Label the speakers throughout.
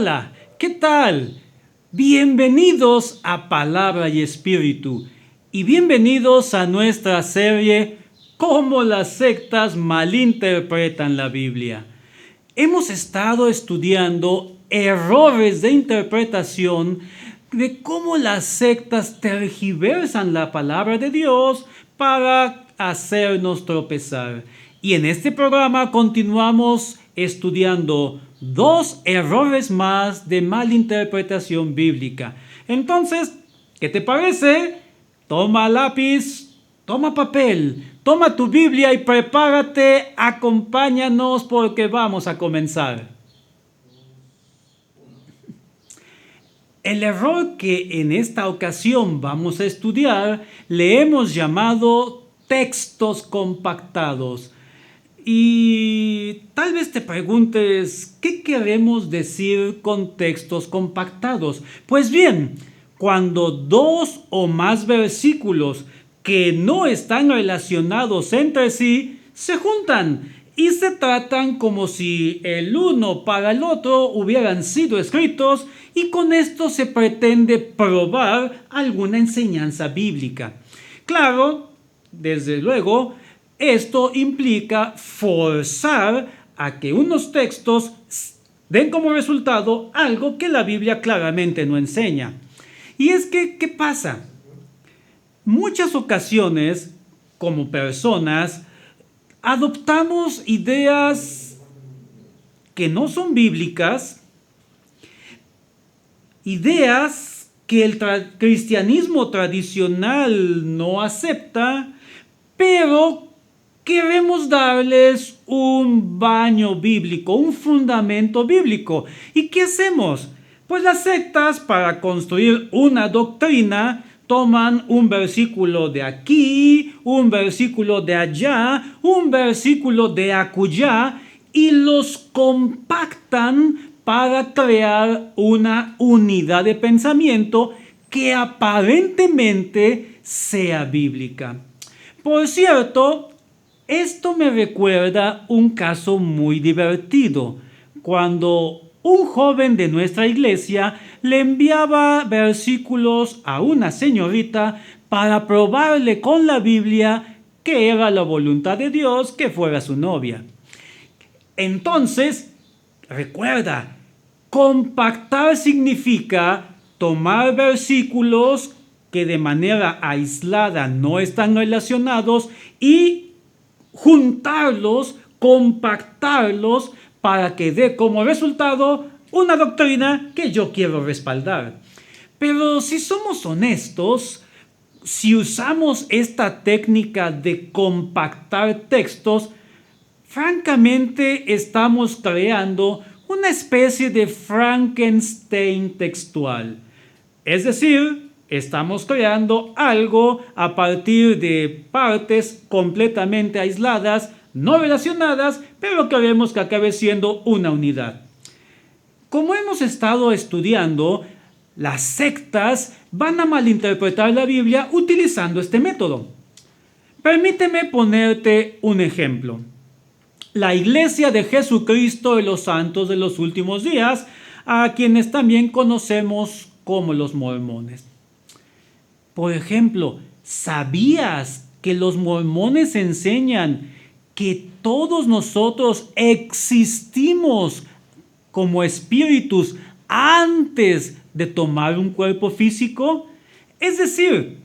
Speaker 1: Hola, ¿qué tal? Bienvenidos a Palabra y Espíritu y bienvenidos a nuestra serie Cómo las sectas malinterpretan la Biblia. Hemos estado estudiando errores de interpretación de cómo las sectas tergiversan la palabra de Dios para hacernos tropezar. Y en este programa continuamos estudiando 2 errores más de malinterpretación bíblica. Entonces, ¿qué te parece? Toma lápiz, toma papel, toma tu Biblia y prepárate, acompáñanos porque vamos a comenzar. El error que en esta ocasión vamos a estudiar le hemos llamado textos compactados. Y tal vez te preguntes, ¿qué queremos decir con textos compactados? Pues bien, cuando 2 o más versículos que no están relacionados entre sí se juntan y se tratan como si el uno para el otro hubieran sido escritos, y con esto se pretende probar alguna enseñanza bíblica. Claro, desde luego, esto implica forzar a que unos textos den como resultado algo que la Biblia claramente no enseña. Y es que, ¿qué pasa? Muchas ocasiones, como personas, adoptamos ideas que no son bíblicas, ideas que el cristianismo tradicional no acepta, pero queremos darles un baño bíblico, un fundamento bíblico. ¿Y qué hacemos? Pues las sectas, para construir una doctrina, toman un versículo de aquí, un versículo de allá, un versículo de acullá y los compactan para crear una unidad de pensamiento que aparentemente sea bíblica. Por cierto, esto me recuerda un caso muy divertido, cuando un joven de nuestra iglesia le enviaba versículos a una señorita para probarle con la Biblia que era la voluntad de Dios que fuera su novia. Entonces, recuerda, compactar significa tomar versículos que de manera aislada no están relacionados y juntarlos, compactarlos para que dé como resultado una doctrina que yo quiero respaldar. Pero si somos honestos, si usamos esta técnica de compactar textos, francamente estamos creando una especie de Frankenstein textual. Es decir, estamos creando algo a partir de partes completamente aisladas, no relacionadas, pero queremos que acabe siendo una unidad. Como hemos estado estudiando, las sectas van a malinterpretar la Biblia utilizando este método. Permíteme ponerte un ejemplo. La Iglesia de Jesucristo de los Santos de los Últimos Días, a quienes también conocemos como los mormones. Por ejemplo, ¿sabías que los mormones enseñan que todos nosotros existimos como espíritus antes de tomar un cuerpo físico? Es decir,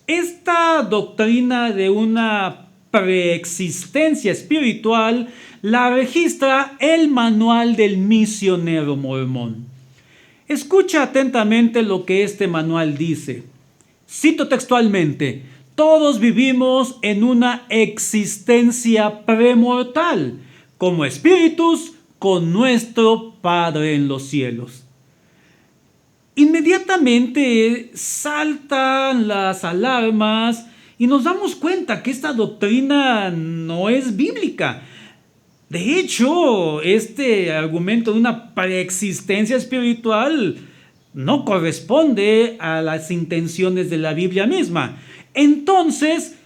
Speaker 1: esta doctrina de una preexistencia espiritual la registra el Manual del Misionero Mormón. Escucha atentamente lo que este manual dice. Cito textualmente: todos vivimos en una existencia premortal, como espíritus con nuestro Padre en los cielos. Inmediatamente saltan las alarmas y nos damos cuenta que esta doctrina no es bíblica. De hecho, este argumento de una preexistencia espiritual no corresponde a las intenciones de la Biblia misma. Entonces,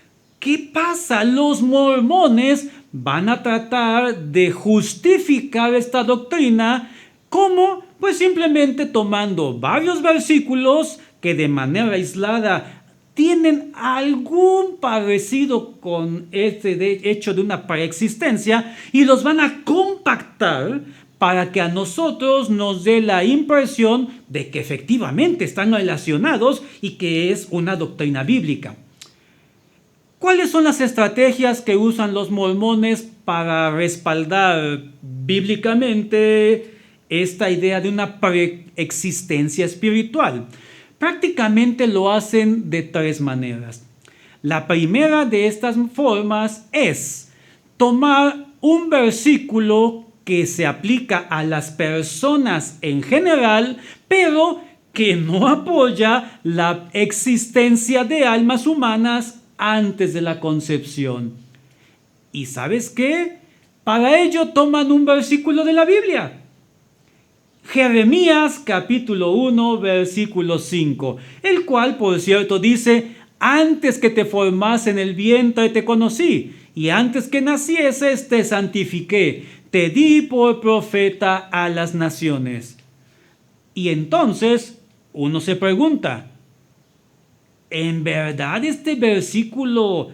Speaker 1: ¿qué pasa? Los mormones van a tratar de justificar esta doctrina ¿Cómo? Pues simplemente tomando varios versículos que de manera aislada tienen algún parecido con este hecho de una preexistencia y los van a compactar para que a nosotros nos dé la impresión de que efectivamente están relacionados y que es una doctrina bíblica. ¿Cuáles son las estrategias que usan los mormones para respaldar bíblicamente esta idea de una preexistencia espiritual? Prácticamente lo hacen de tres maneras. La primera de estas formas es tomar un versículo que se aplica a las personas en general, pero que no apoya la existencia de almas humanas antes de la concepción. ¿Y sabes qué? Para ello toman un versículo de la Biblia. Jeremías capítulo 1 versículo 5, el cual por cierto dice: antes que te formase en el vientre te conocí, y antes que nacieses te santifiqué, te di por profeta a las naciones. Y entonces uno se pregunta, ¿en verdad este versículo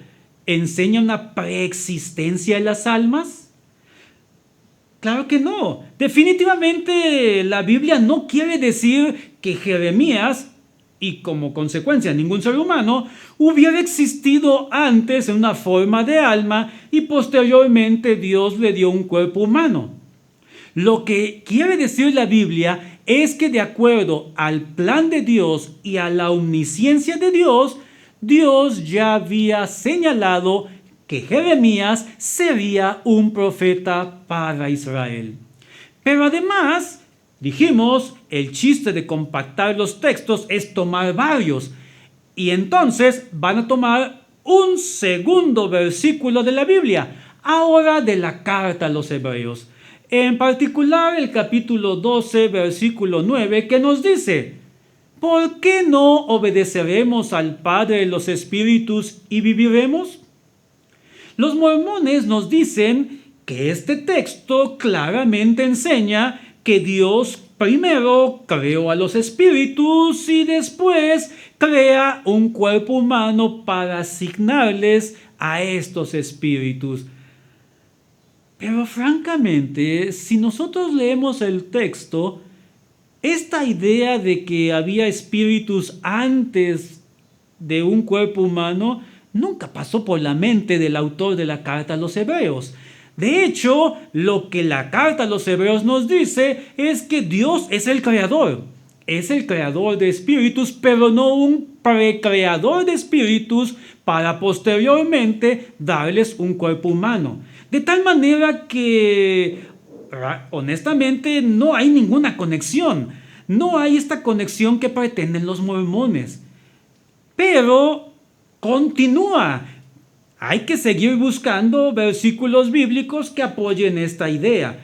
Speaker 1: enseña una preexistencia de las almas? Claro que no. Definitivamente la Biblia no quiere decir que Jeremías, y como consecuencia ningún ser humano, hubiera existido antes en una forma de alma y posteriormente Dios le dio un cuerpo humano. Lo que quiere decir la Biblia es que de acuerdo al plan de Dios y a la omnisciencia de Dios, Dios ya había señalado que Jeremías sería un profeta para Israel. Pero además, dijimos, el chiste de compactar los textos es tomar varios. Y entonces van a tomar un segundo versículo de la Biblia, ahora de la carta a los Hebreos. En particular el capítulo 12, versículo 9, que nos dice: ¿por qué no obedeceremos al Padre de los Espíritus y viviremos? Los mormones nos dicen que este texto claramente enseña que Dios primero creó a los espíritus y después crea un cuerpo humano para asignarles a estos espíritus. Pero francamente, si nosotros leemos el texto, esta idea de que había espíritus antes de un cuerpo humano nunca pasó por la mente del autor de la carta a los Hebreos. De hecho, lo que la carta a los Hebreos nos dice es que Dios es el creador de espíritus, pero no un precreador de espíritus para posteriormente darles un cuerpo humano. De tal manera que, honestamente, no hay ninguna conexión. No hay esta conexión que pretenden los mormones. Pero continúa. Hay que seguir buscando versículos bíblicos que apoyen esta idea.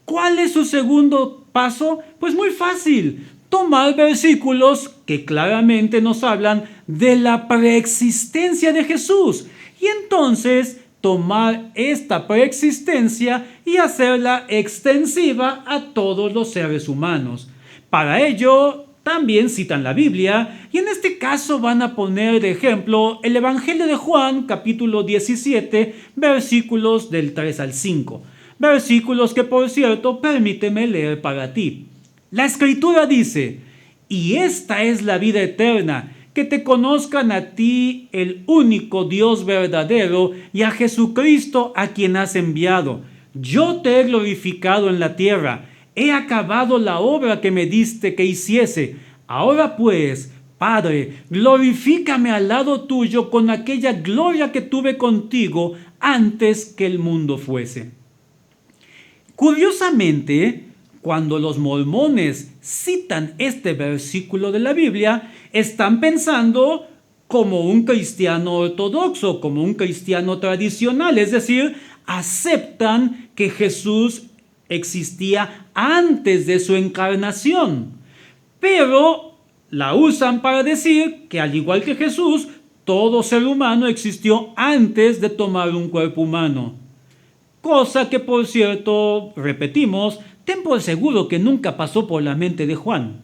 Speaker 1: ¿Cuál es su segundo paso? Pues muy fácil. Tomar versículos que claramente nos hablan de la preexistencia de Jesús. Y entonces tomar esta preexistencia y hacerla extensiva a todos los seres humanos. Para ello, también citan la Biblia y en este caso van a poner de ejemplo el Evangelio de Juan, capítulo 17, versículos del 3 al 5. Versículos que, por cierto, permíteme leer para ti. La Escritura dice: y esta es la vida eterna, que te conozcan a ti, el único Dios verdadero, y a Jesucristo a quien has enviado. Yo te he glorificado en la tierra. He acabado la obra que me diste que hiciese. Ahora pues, Padre, glorifícame al lado tuyo con aquella gloria que tuve contigo antes que el mundo fuese. Curiosamente, cuando los mormones citan este versículo de la Biblia, están pensando como un cristiano ortodoxo, como un cristiano tradicional, es decir, aceptan que Jesús existía antes de su encarnación, pero la usan para decir que al igual que Jesús, todo ser humano existió antes de tomar un cuerpo humano. Cosa que, por cierto, repetimos, ten por seguro que nunca pasó por la mente de Juan.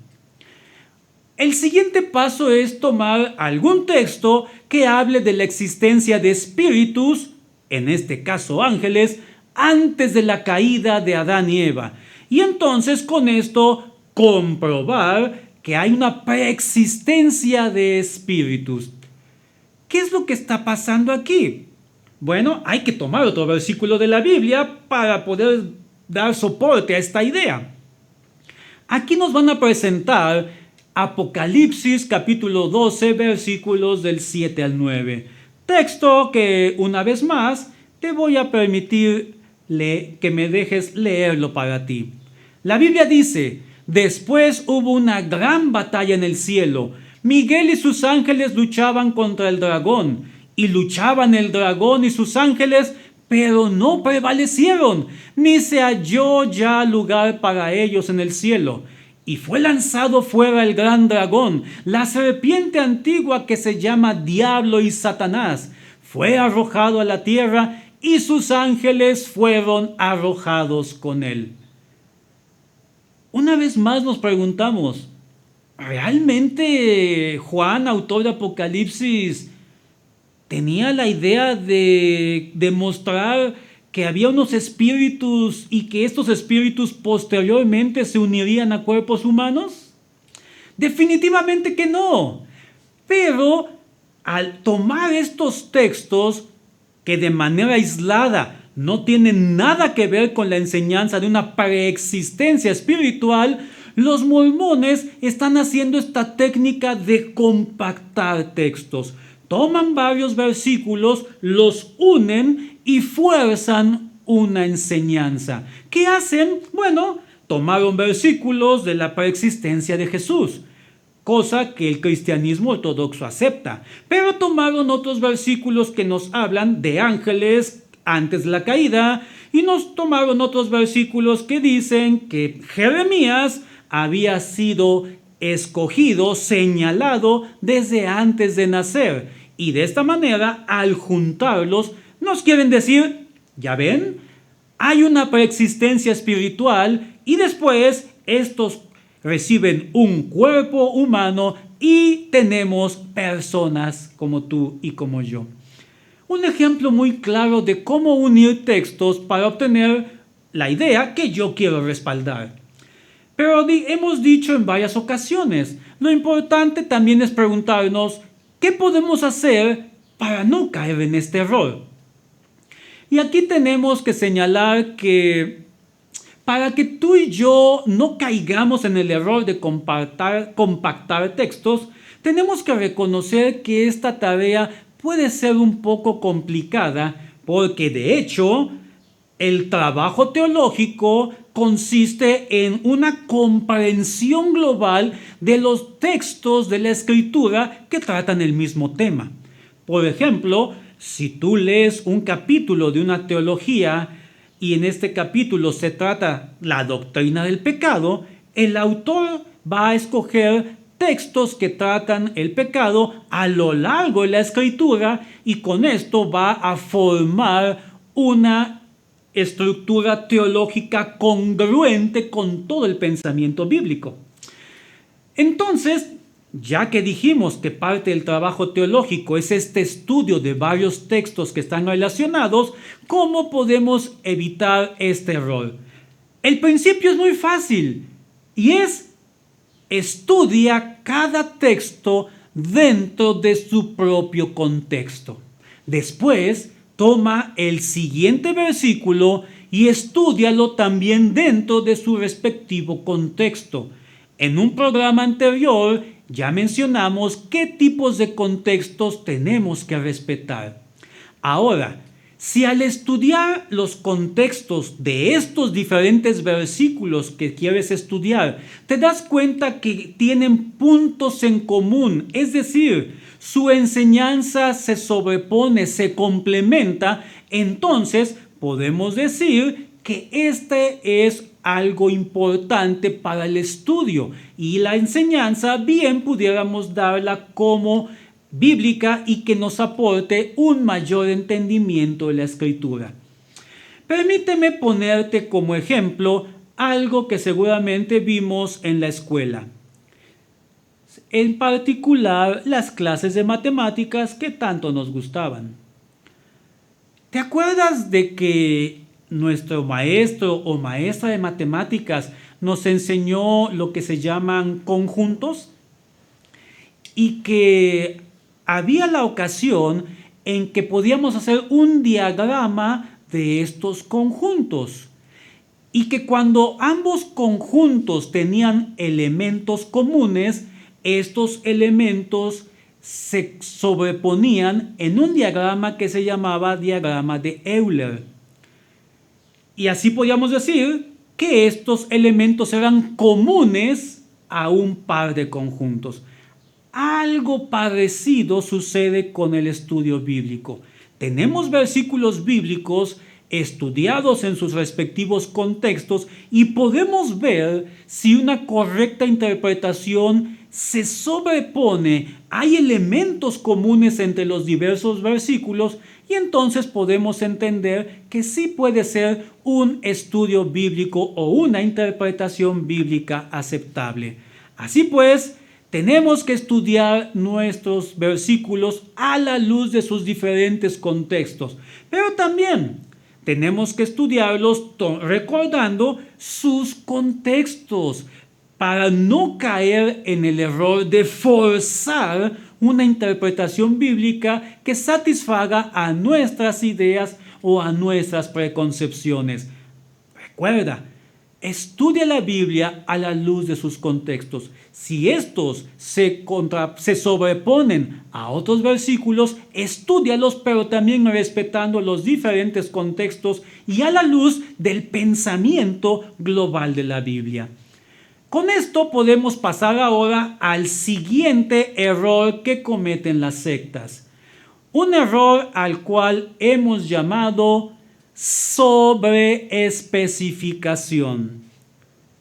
Speaker 1: El siguiente paso es tomar algún texto que hable de la existencia de espíritus, en este caso ángeles, antes de la caída de Adán y Eva. Y entonces con esto comprobar que hay una preexistencia de espíritus. ¿Qué es lo que está pasando aquí? Bueno, hay que tomar otro versículo de la Biblia para poder dar soporte a esta idea. Aquí nos van a presentar Apocalipsis capítulo 12, versículos del 7 al 9. Texto que, una vez más, te voy a permitir que me dejes leerlo para ti. La Biblia dice: después hubo una gran batalla en el cielo. Miguel y sus ángeles luchaban contra el dragón, y luchaban el dragón y sus ángeles, pero no prevalecieron, ni se halló ya lugar para ellos en el cielo. Y fue lanzado fuera el gran dragón, la serpiente antigua que se llama Diablo y Satanás. Fue arrojado a la tierra y sus ángeles fueron arrojados con él. Una vez más nos preguntamos, ¿realmente Juan, autor de Apocalipsis, tenía la idea de demostrar que había unos espíritus y que estos espíritus posteriormente se unirían a cuerpos humanos? Definitivamente que no. Pero al tomar estos textos que de manera aislada no tienen nada que ver con la enseñanza de una preexistencia espiritual, los mormones están haciendo esta técnica de compactar textos. Toman varios versículos, los unen y fuerzan una enseñanza. ¿Qué hacen? Bueno, tomaron versículos de la preexistencia de Jesús, cosa que el cristianismo ortodoxo acepta, pero tomaron otros versículos que nos hablan de ángeles antes de la caída, y nos tomaron otros versículos que dicen que Jeremías había sido escogido, señalado desde antes de nacer. Y de esta manera, al juntarlos, nos quieren decir, ya ven, hay una preexistencia espiritual y después estos reciben un cuerpo humano y tenemos personas como tú y como yo. Un ejemplo muy claro de cómo unir textos para obtener la idea que yo quiero respaldar. Pero hemos dicho en varias ocasiones, lo importante también es preguntarnos, ¿qué podemos hacer para no caer en este error? Y aquí tenemos que señalar que para que tú y yo no caigamos en el error de compactar textos, tenemos que reconocer que esta tarea puede ser un poco complicada, porque de hecho el trabajo teológico consiste en una comprensión global de los textos de la Escritura que tratan el mismo tema. Por ejemplo, si tú lees un capítulo de una teología y en este capítulo se trata la doctrina del pecado, el autor va a escoger textos que tratan el pecado a lo largo de la Escritura y con esto va a formar una estructura teológica congruente con todo el pensamiento bíblico. Entonces, ya que dijimos que parte del trabajo teológico es este estudio de varios textos que están relacionados, ¿cómo podemos evitar este error? El principio es muy fácil y es: estudia cada texto dentro de su propio contexto. Después, toma el siguiente versículo y estúdialo también dentro de su respectivo contexto. En un programa anterior ya mencionamos qué tipos de contextos tenemos que respetar. Ahora, si al estudiar los contextos de estos diferentes versículos que quieres estudiar, te das cuenta que tienen puntos en común, es decir, su enseñanza se sobrepone, se complementa, entonces podemos decir que este es algo importante para el estudio y la enseñanza bien pudiéramos darla como bíblica y que nos aporte un mayor entendimiento de la Escritura. Permíteme ponerte como ejemplo algo que seguramente vimos en la escuela. En particular, las clases de matemáticas que tanto nos gustaban. ¿Te acuerdas de que nuestro maestro o maestra de matemáticas nos enseñó lo que se llaman conjuntos? Y que había la ocasión en que podíamos hacer un diagrama de estos conjuntos. Y que cuando ambos conjuntos tenían elementos comunes, estos elementos se sobreponían en un diagrama que se llamaba diagrama de Euler. Y así podíamos decir que estos elementos eran comunes a un par de conjuntos. Algo parecido sucede con el estudio bíblico. Tenemos versículos bíblicos estudiados en sus respectivos contextos y podemos ver si una correcta interpretación se sobrepone, hay elementos comunes entre los diversos versículos y entonces podemos entender que sí puede ser un estudio bíblico o una interpretación bíblica aceptable. Así pues, tenemos que estudiar nuestros versículos a la luz de sus diferentes contextos, pero también tenemos que estudiarlos recordando sus contextos para no caer en el error de forzar una interpretación bíblica que satisfaga a nuestras ideas o a nuestras preconcepciones. Recuerda, estudia la Biblia a la luz de sus contextos. Si estos se sobreponen a otros versículos, estúdialos, pero también respetando los diferentes contextos y a la luz del pensamiento global de la Biblia. Con esto podemos pasar ahora al siguiente error que cometen las sectas. Un error al cual hemos llamado sobreespecificación.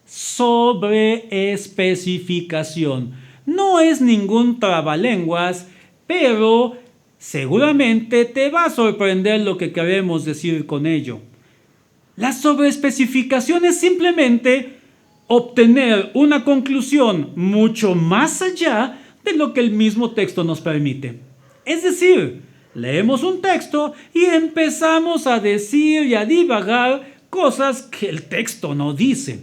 Speaker 1: Sobreespecificación. No es ningún trabalenguas, pero seguramente te va a sorprender lo que queremos decir con ello. La sobreespecificación es simplemente obtener una conclusión mucho más allá de lo que el mismo texto nos permite. Es decir, leemos un texto y empezamos a decir y a divagar cosas que el texto no dice.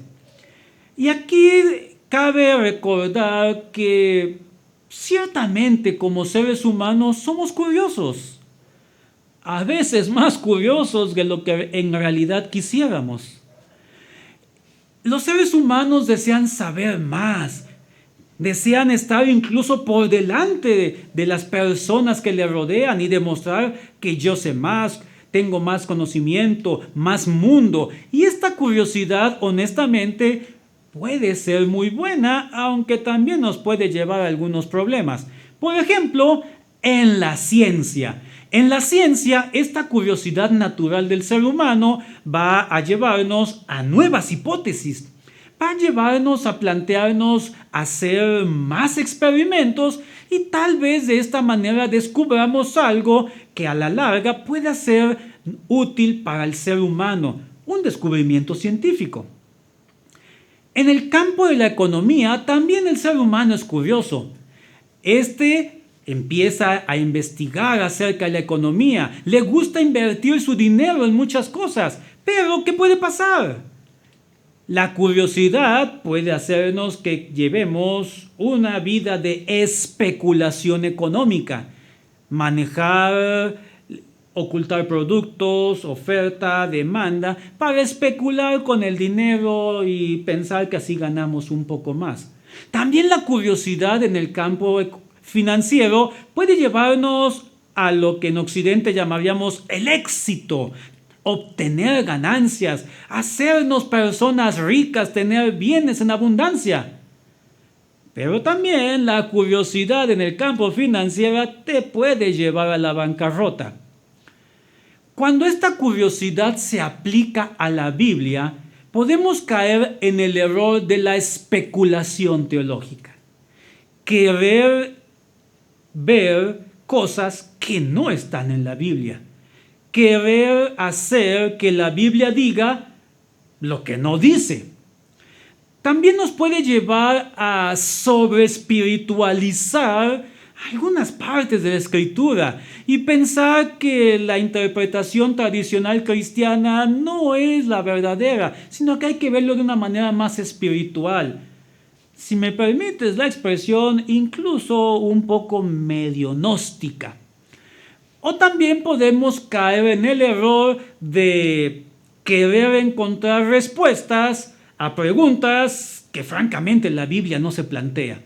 Speaker 1: Y aquí cabe recordar que ciertamente como seres humanos somos curiosos. A veces más curiosos de lo que en realidad quisiéramos. Los seres humanos desean saber más, desean estar incluso por delante de las personas que le rodean y demostrar que yo sé más, tengo más conocimiento, más mundo. Y esta curiosidad, honestamente, puede ser muy buena, aunque también nos puede llevar a algunos problemas. Por ejemplo, en la ciencia. En la ciencia, esta curiosidad natural del ser humano va a llevarnos a nuevas hipótesis, va a llevarnos a plantearnos hacer más experimentos y tal vez de esta manera descubramos algo que a la larga pueda ser útil para el ser humano, un descubrimiento científico. En el campo de la economía, también el ser humano es curioso. Empieza a investigar acerca de la economía, le gusta invertir su dinero en muchas cosas, pero ¿qué puede pasar? La curiosidad puede hacernos que llevemos una vida de especulación económica, manejar, ocultar productos, oferta, demanda, para especular con el dinero y pensar que así ganamos un poco más. También la curiosidad en el campo financiero puede llevarnos a lo que en Occidente llamaríamos el éxito, obtener ganancias, hacernos personas ricas, tener bienes en abundancia. Pero también la curiosidad en el campo financiero te puede llevar a la bancarrota. Cuando esta curiosidad se aplica a la Biblia, podemos caer en el error de la especulación teológica. Querer ver cosas que no están en la Biblia. Querer hacer que la Biblia diga lo que no dice. también nos puede llevar a sobreespiritualizar algunas partes de la Escritura y pensar que la interpretación tradicional cristiana no es la verdadera, sino que hay que verlo de una manera más espiritual. Si me permites la expresión, incluso un poco medio gnóstica. O también podemos caer en el error de querer encontrar respuestas a preguntas que francamente la Biblia no se plantea.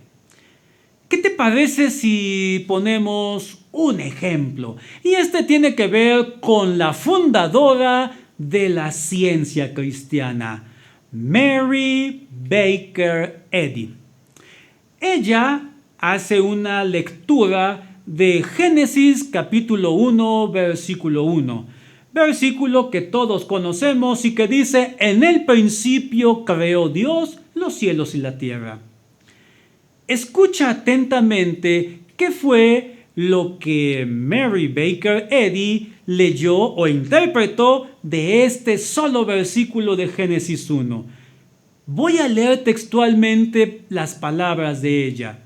Speaker 1: ¿Qué te parece si ponemos un ejemplo? Y este tiene que ver con la fundadora de la ciencia cristiana, Mary Baker Eddy. Ella hace una lectura de Génesis capítulo 1, versículo 1. Versículo que todos conocemos y que dice: en el principio creó Dios los cielos y la tierra. Escucha atentamente qué fue lo que Mary Baker Eddy leyó o interpretó de este solo versículo de Génesis 1. Voy a leer textualmente las palabras de ella.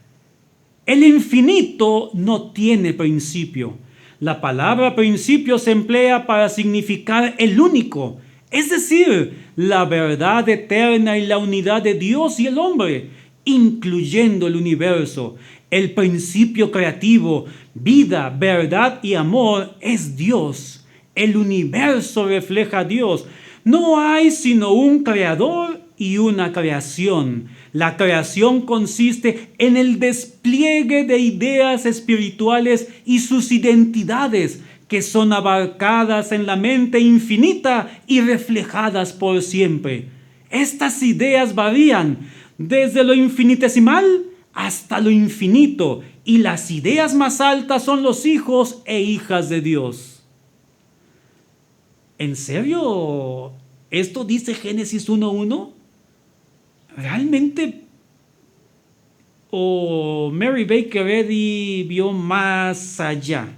Speaker 1: El infinito no tiene principio. La palabra principio se emplea para significar el único, es decir, la verdad eterna y la unidad de Dios y el hombre, incluyendo el universo. El principio creativo, vida, verdad y amor es Dios. El universo refleja a Dios. No hay sino un creador y una creación. La creación consiste en el despliegue de ideas espirituales y sus identidades, que son abarcadas en la mente infinita y reflejadas por siempre. Estas ideas varían desde lo infinitesimal hasta lo infinito, y las ideas más altas son los hijos e hijas de Dios. ¿En serio esto dice Génesis 1:1? ¿Realmente? ¿O Mary Baker Eddy vio más allá?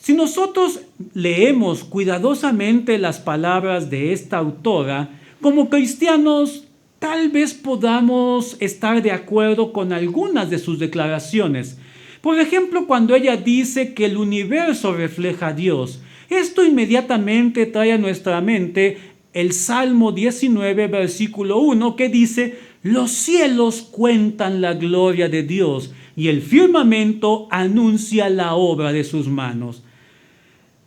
Speaker 1: Si nosotros leemos cuidadosamente las palabras de esta autora, como cristianos, tal vez podamos estar de acuerdo con algunas de sus declaraciones. Por ejemplo, cuando ella dice que el universo refleja a Dios, esto inmediatamente trae a nuestra mente el Salmo 19, versículo 1, que dice: los cielos cuentan la gloria de Dios y el firmamento anuncia la obra de sus manos.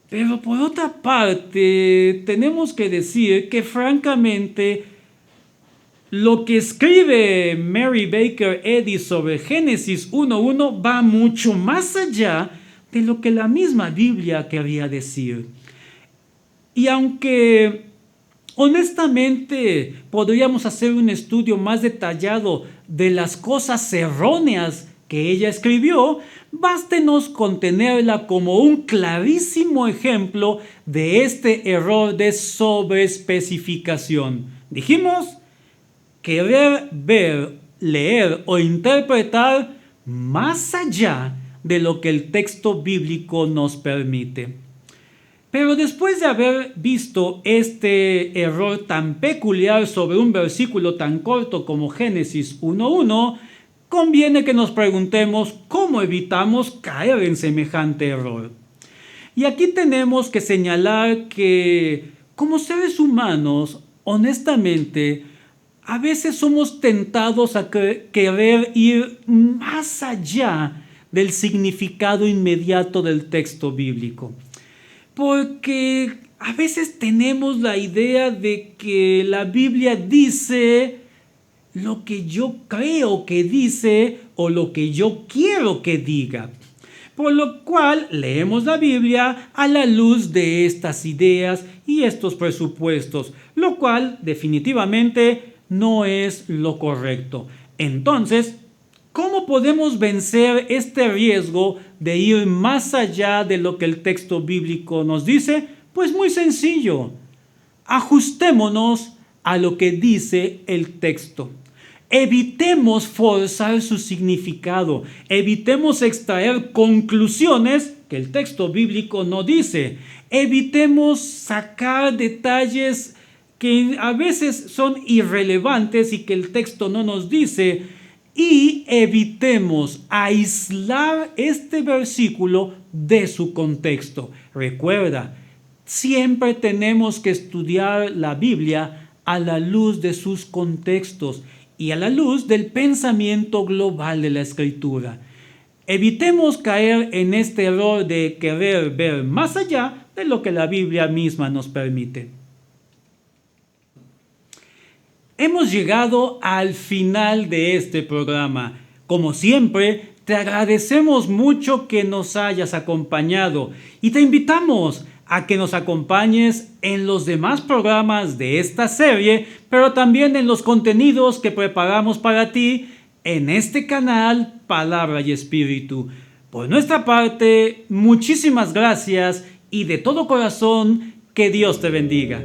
Speaker 1: Pero por otra parte, tenemos que decir que francamente lo que escribe Mary Baker Eddy sobre Génesis 1:1 va mucho más allá de lo que la misma Biblia quería decir. Y aunque honestamente podríamos hacer un estudio más detallado de las cosas erróneas que ella escribió, bástenos con tenerla como un clarísimo ejemplo de este error de sobreespecificación. Dijimos: querer ver, leer o interpretar más allá de lo que el texto bíblico nos permite. Pero después de haber visto este error tan peculiar sobre un versículo tan corto como Génesis 1:1, conviene que nos preguntemos cómo evitamos caer en semejante error. Y aquí tenemos que señalar que, como seres humanos, honestamente, a veces somos tentados a querer ir más allá del significado inmediato del texto bíblico. Porque a veces tenemos la idea de que la Biblia dice lo que yo creo que dice o lo que yo quiero que diga. Por lo cual leemos la Biblia a la luz de estas ideas y estos presupuestos, lo cual definitivamente no es lo correcto. Entonces, ¿cómo podemos vencer este riesgo de ir más allá de lo que el texto bíblico nos dice? Pues muy sencillo. Ajustémonos a lo que dice el texto. Evitemos forzar su significado. Evitemos extraer conclusiones que el texto bíblico no dice. Evitemos sacar detalles que a veces son irrelevantes y que el texto no nos dice, y evitemos aislar este versículo de su contexto. Recuerda, siempre tenemos que estudiar la Biblia a la luz de sus contextos y a la luz del pensamiento global de la Escritura. Evitemos caer en este error de querer ver más allá de lo que la Biblia misma nos permite. Hemos llegado al final de este programa. Como siempre, te agradecemos mucho que nos hayas acompañado y te invitamos a que nos acompañes en los demás programas de esta serie, pero también en los contenidos que preparamos para ti en este canal Palabra y Espíritu. Por nuestra parte, muchísimas gracias y de todo corazón, que Dios te bendiga.